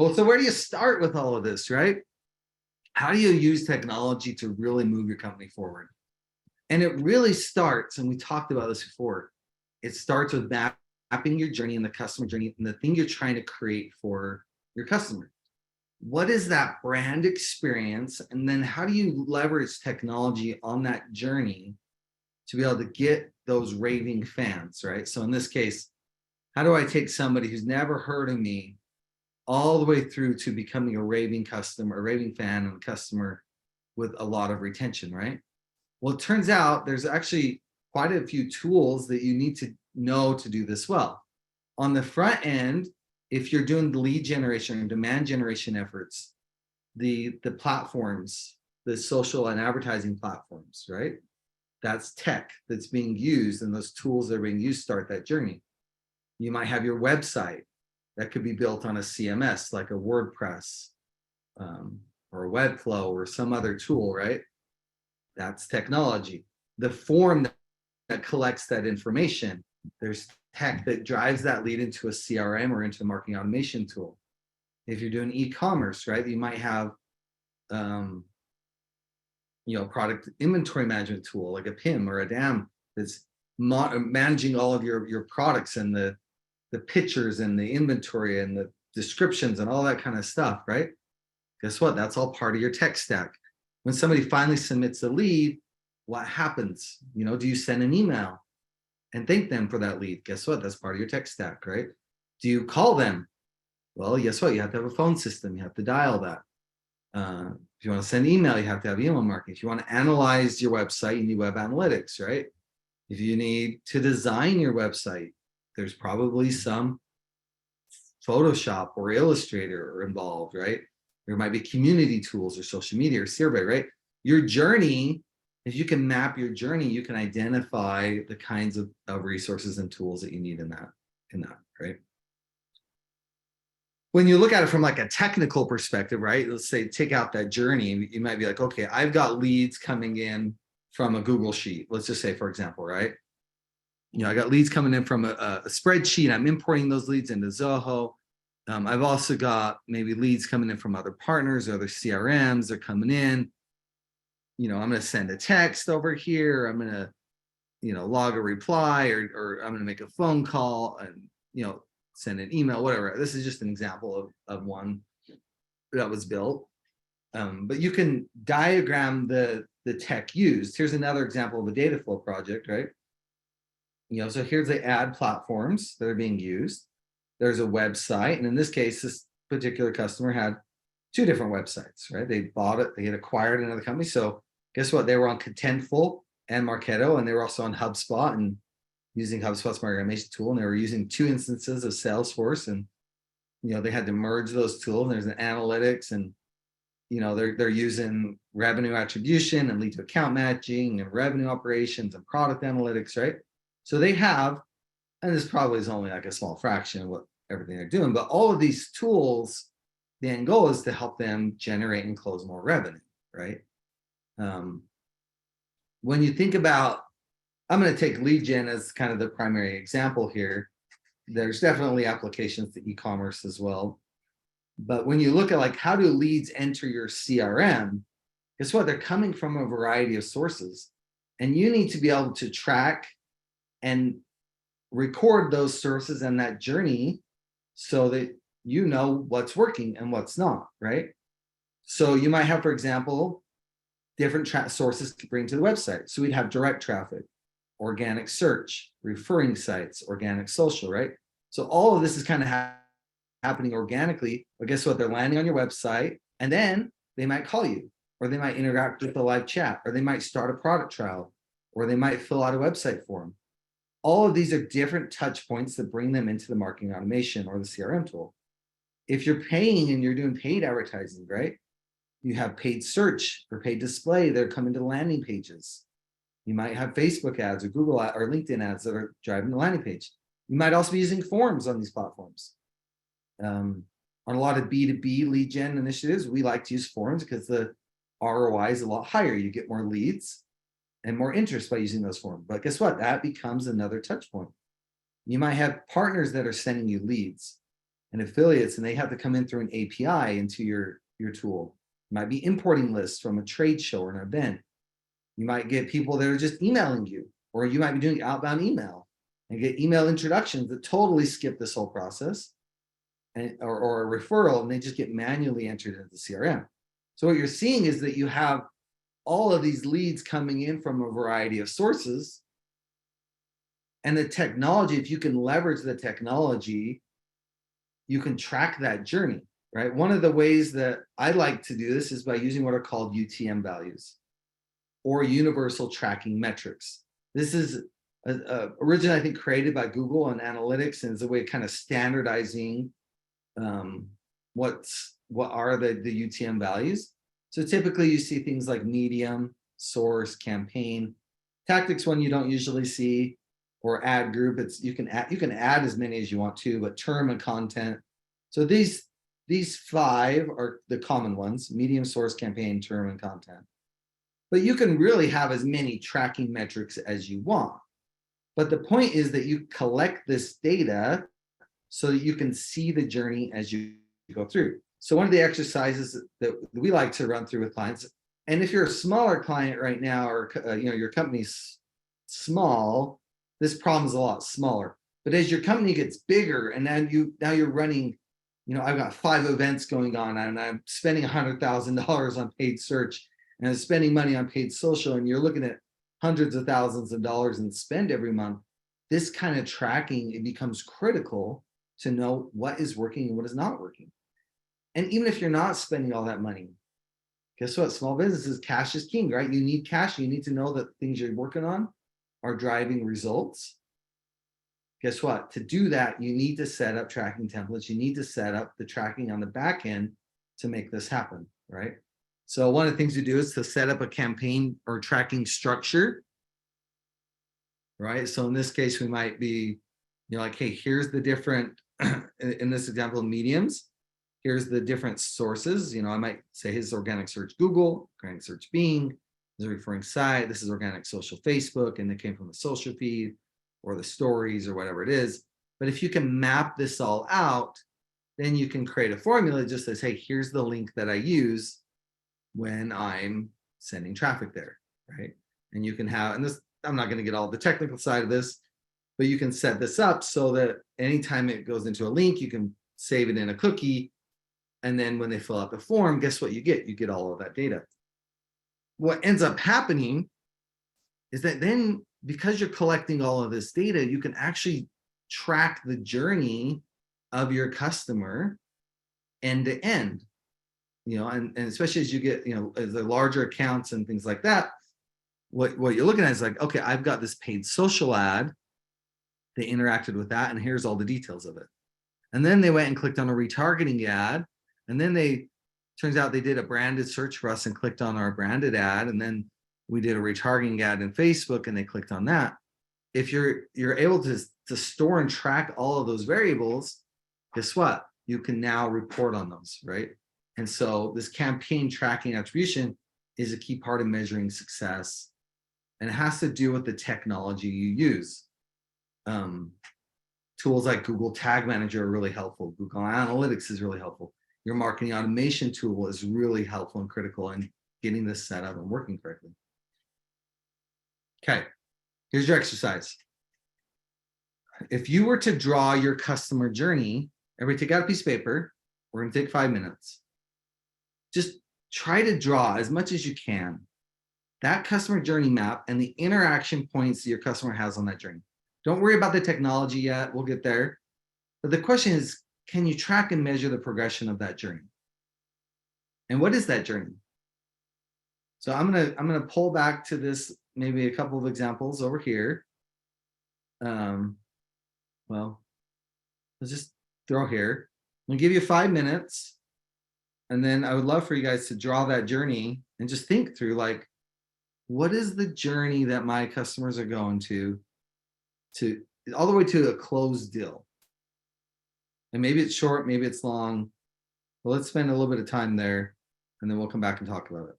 Well, so where do you start with all of this, right? How do you use technology to really move your company forward? And it really starts, and we talked about this before, it starts with mapping your journey and the customer journey and the thing you're trying to create for your customer. What is that brand experience? And then how do you leverage technology on that journey to be able to get those raving fans, right? So in this case, how do I take somebody who's never heard of me all the way through to becoming a raving customer, a raving fan and a customer with a lot of retention, right? Well, it turns out there's actually quite a few tools that you need to know to do this well. On the front end, if you're doing the lead generation and demand generation efforts, the platforms, the social and advertising platforms, right? That's tech that's being used, and those tools that are being used start that journey. You might have your website that could be built on a CMS like a WordPress or a Webflow or some other tool, right? That's technology. The form that collects that information, there's tech that drives that lead into a CRM or into a marketing automation tool. If you're doing e-commerce, right, you might have product inventory management tool like a PIM or a DAM that's managing all of your products and the pictures and the inventory and the descriptions and all that kind of stuff, right? Guess what? That's all part of your tech stack. When somebody finally submits a lead, what happens? Do you send an email and thank them for that lead? Guess what? That's part of your tech stack, right? Do you call them? Well, guess what? You have to have a phone system. You have to dial that. If you want to send email, you have to have email marketing. If you want to analyze your website, you need web analytics, right? If you need to design your website, there's probably some Photoshop or Illustrator involved, right? There might be community tools or social media or survey, right? Your journey, if you can map your journey, you can identify the kinds of resources and tools that you need in that, right? When you look at it from like a technical perspective, right? Let's say take out that journey, you might be like, okay, I've got leads coming in from a Google Sheet. Let's just say, for example, right? I got leads coming in from a spreadsheet. I'm importing those leads into Zoho. I've also got maybe leads coming in from other partners, other CRMs. They're coming in. I'm going to send a text over here. I'm going to, log a reply, or I'm going to make a phone call and, send an email, whatever. This is just an example of one that was built. But you can diagram the tech used. Here's another example of a data flow project, right? So here's the ad platforms that are being used. There's a website. And in this case, this particular customer had two different websites, right? They bought it, they had acquired another company. So guess what? They were on Contentful and Marketo, and they were also on HubSpot and using HubSpot's marketing automation tool. And they were using two instances of Salesforce, and, they had to merge those tools. And there's an analytics, and, they're using revenue attribution and lead to account matching and revenue operations and product analytics, right? So they have, and this probably is only like a small fraction of what everything they're doing, but all of these tools, the end goal is to help them generate and close more revenue, right? When you think about, I'm going to take lead gen as kind of the primary example here. There's definitely applications to e-commerce as well. But when you look at like, how do leads enter your CRM? Guess what? They're coming from a variety of sources, and you need to be able to track and record those sources and that journey so that you know what's working and what's not, right? So you might have, for example, different sources to bring to the website. So we'd have direct traffic, organic search, referring sites, organic social, right? So all of this is kind of happening organically, but guess what? They're landing on your website, and then they might call you, or they might interact with the live chat, or they might start a product trial, or they might fill out a website form. All of these are different touch points that bring them into the marketing automation or the CRM tool. If you're paying and you're doing paid advertising, right? You have paid search or paid display that are coming to landing pages. You might have Facebook ads or Google ads or LinkedIn ads that are driving the landing page. You might also be using forms on these platforms. On a lot of B2B lead gen initiatives, we like to use forms because the ROI is a lot higher. You get more leads and more interest by using those forms. But guess what? That becomes another touch point. You might have partners that are sending you leads. and affiliates, and they have to come in through an API into your tool. You might be importing lists from a trade show or an event. You might get people that are just emailing you, or you might be doing outbound email and get email introductions that totally skip this whole process, and, or a referral, and they just get manually entered into the CRM. So what you're seeing is that you have all of these leads coming in from a variety of sources. And the technology, if you can leverage the technology, you can track that journey, right? One of the ways that I like to do this is by using what are called UTM values, or universal tracking metrics. This is originally, I think, created by Google and Analytics, and is a way of kind of standardizing what are the UTM values. So typically you see things like medium, source, campaign. Tactics one you don't usually see, or ad group. It's you can add as many as you want to, but term and content. So these 5 are the common ones: medium, source, campaign, term, and content. But you can really have as many tracking metrics as you want. But the point is that you collect this data so that you can see the journey as you go through. So one of the exercises that we like to run through with clients, and if you're a smaller client right now, or your company's small, this problem is a lot smaller. But as your company gets bigger, and then now you're running, I've got 5 events going on, and I'm spending $100,000 on paid search, and I'm spending money on paid social, and you're looking at hundreds of thousands of dollars in spend every month. This kind of tracking, it becomes critical to know what is working and what is not working. And even if you're not spending all that money, guess what? Small businesses, cash is king, right? You need cash. You need to know that things you're working on are driving results. Guess what? To do that, you need to set up tracking templates. You need to set up the tracking on the back end to make this happen, right? So one of the things you do is to set up a campaign or tracking structure, right? So in this case, we might be, like, hey, here's the different, in this example, mediums. Here's the different sources. I might say his organic search Google, organic search Bing, this is a referring site, this is organic social Facebook, and they came from the social feed or the stories or whatever it is. But if you can map this all out, then you can create a formula that just says, hey, here's the link that I use when I'm sending traffic there, right? And you can have, and this, I'm not going to get all the technical side of this, but you can set this up so that anytime it goes into a link, you can save it in a cookie. And then when they fill out the form, guess what you get? You get all of that data. What ends up happening is that then, because you're collecting all of this data, you can actually track the journey of your customer end to end. And especially as you get, as the larger accounts and things like that, what you're looking at is like, okay, I've got this paid social ad. They interacted with that, and here's all the details of it. And then they went and clicked on a retargeting ad. And then turns out they did a branded search for us and clicked on our branded ad. And then we did a retargeting ad in Facebook, and they clicked on that. If you're able to store and track all of those variables, guess what? You can now report on those, right? And so this campaign tracking attribution is a key part of measuring success. And it has to do with the technology you use. Tools like Google Tag Manager are really helpful. Google Analytics is really helpful. Your marketing automation tool is really helpful and critical in getting this set up and working correctly. Okay, here's your exercise. If you were to draw your customer journey, everybody take out a piece of paper. We're going to take 5 minutes. Just try to draw as much as you can that customer journey map and the interaction points that your customer has on that journey. Don't worry about the technology yet. We'll get there. But the question is, can you track and measure the progression of that journey? And what is that journey? So I'm gonna pull back to this, maybe a couple of examples over here. Well, let's just throw here. I'm gonna give you 5 minutes, and then I would love for you guys to draw that journey and just think through, like, what is the journey that my customers are going to all the way to a closed deal? And maybe it's short, maybe it's long, but let's spend a little bit of time there, and then we'll come back and talk about it.